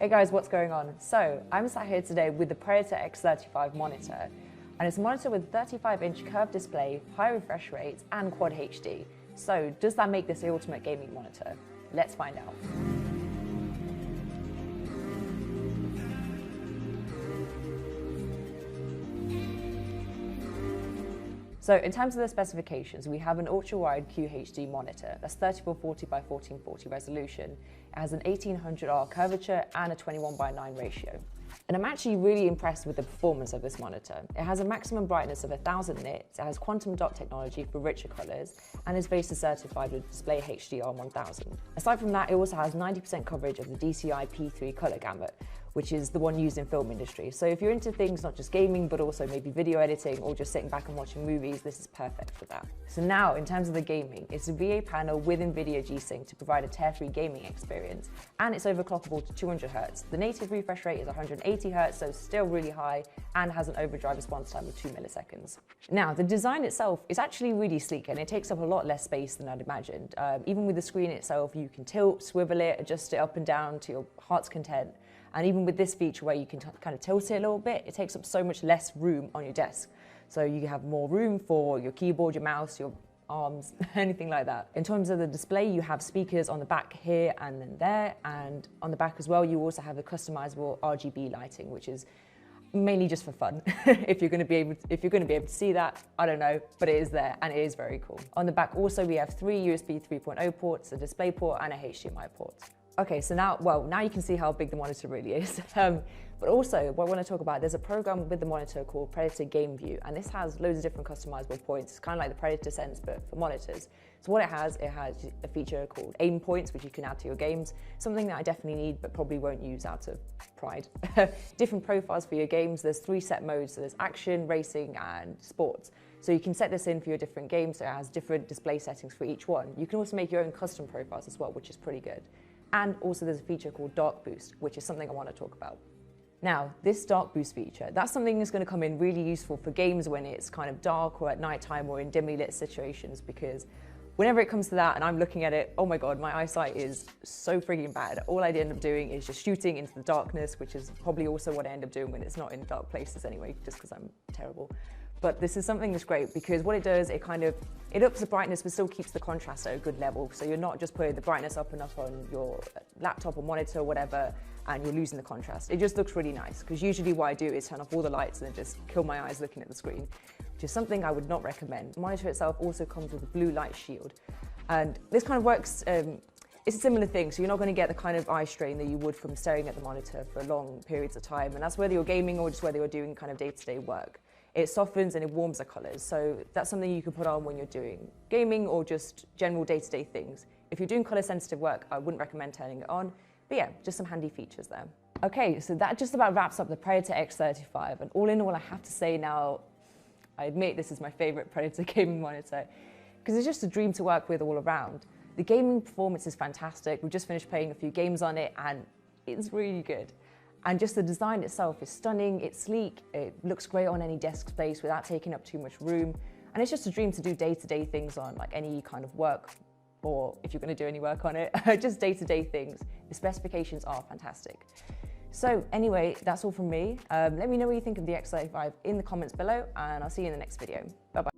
Hey guys, what's going on? So, I'm sat here today with the Predator X35 monitor, and it's a monitor with 35-inch curved display, high refresh rates, and Quad HD. So, does that make this the ultimate gaming monitor? Let's find out. So in terms of the specifications, we have an UltraWide QHD monitor that's 3440 by 1440 resolution. It has an 1800R curvature and a 21:9 ratio. And I'm actually really impressed with the performance of this monitor. It has a maximum brightness of 1000 nits, it has quantum dot technology for richer colors, and is Acer certified with Display HDR 1000. Aside from that, it also has 90% coverage of the DCI P3 color gamut, which is the one used in film industry. So if you're into things not just gaming, but also maybe video editing or just sitting back and watching movies, this is perfect for that. So now, in terms of the gaming, it's a VA panel with NVIDIA G-Sync to provide a tear-free gaming experience, and it's overclockable to 200 Hz. The native refresh rate is 180 Hz, so still really high, and has an overdrive response time of 2 milliseconds. Now, the design itself is actually really sleek, and it takes up a lot less space than I'd imagined. Even with the screen itself, you can tilt, swivel it, adjust it up and down to your heart's content. And even with this feature where you can kind of tilt it a little bit, it takes up so much less room on your desk. So you have more room for your keyboard, your mouse, your arms, anything like that. In terms of the display, you have speakers on the back here and then there, and on the back as well, you also have the customizable RGB lighting, which is mainly just for fun. if you're going to be able to see that, I don't know, but it is there and it is very cool. On the back also, we have 3 USB 3.0 ports, a display port and a HDMI port. Okay, so now you can see how big the monitor really is. But also, what I want to talk about, there's a program with the monitor called Predator Game View, and this has loads of different customizable points. It's kind of like the Predator Sense, but for monitors. So what it has a feature called aim points, which you can add to your games. Something that I definitely need, but probably won't use out of pride. Different profiles for your games. There's 3 set modes, so there's action, racing, and sports. So you can set this in for your different games, so it has different display settings for each one. You can also make your own custom profiles as well, which is pretty good. And also there's a feature called Dark Boost, which is something I want to talk about. Now, this Dark Boost feature, that's something that's going to come in really useful for games when it's kind of dark or at nighttime or in dimly lit situations, because whenever it comes to that and I'm looking at it, oh my God, my eyesight is so freaking bad. All I end up doing is just shooting into the darkness, which is probably also what I end up doing when it's not in dark places anyway, just because I'm terrible. But this is something that's great because what it does, it ups the brightness but still keeps the contrast at a good level. So you're not just putting the brightness up and up on your laptop or monitor or whatever, and you're losing the contrast. It just looks really nice, because usually what I do is turn off all the lights and then just kill my eyes looking at the screen, which is something I would not recommend. The monitor itself also comes with a blue light shield. And this kind of works, it's a similar thing, so you're not going to get the kind of eye strain that you would from staring at the monitor for long periods of time. And that's whether you're gaming or just whether you're doing kind of day-to-day work. It softens and it warms the colors, so that's something you can put on when you're doing gaming or just general day-to-day things. If you're doing color-sensitive work, I wouldn't recommend turning it on, but yeah, just some handy features there. Okay, so that just about wraps up the Predator X35, and all in all, I have to say now, I admit this is my favorite Predator gaming monitor, because it's just a dream to work with all around. The gaming performance is fantastic. We've just finished playing a few games on it, and it's really good. And just the design itself is stunning, it's sleek, it looks great on any desk space without taking up too much room. And it's just a dream to do day-to-day things on, like any kind of work, or if you're going to do any work on it, just day-to-day things. The specifications are fantastic. So anyway, that's all from me. Let me know what you think of the X35 in the comments below, and I'll see you in the next video. Bye-bye.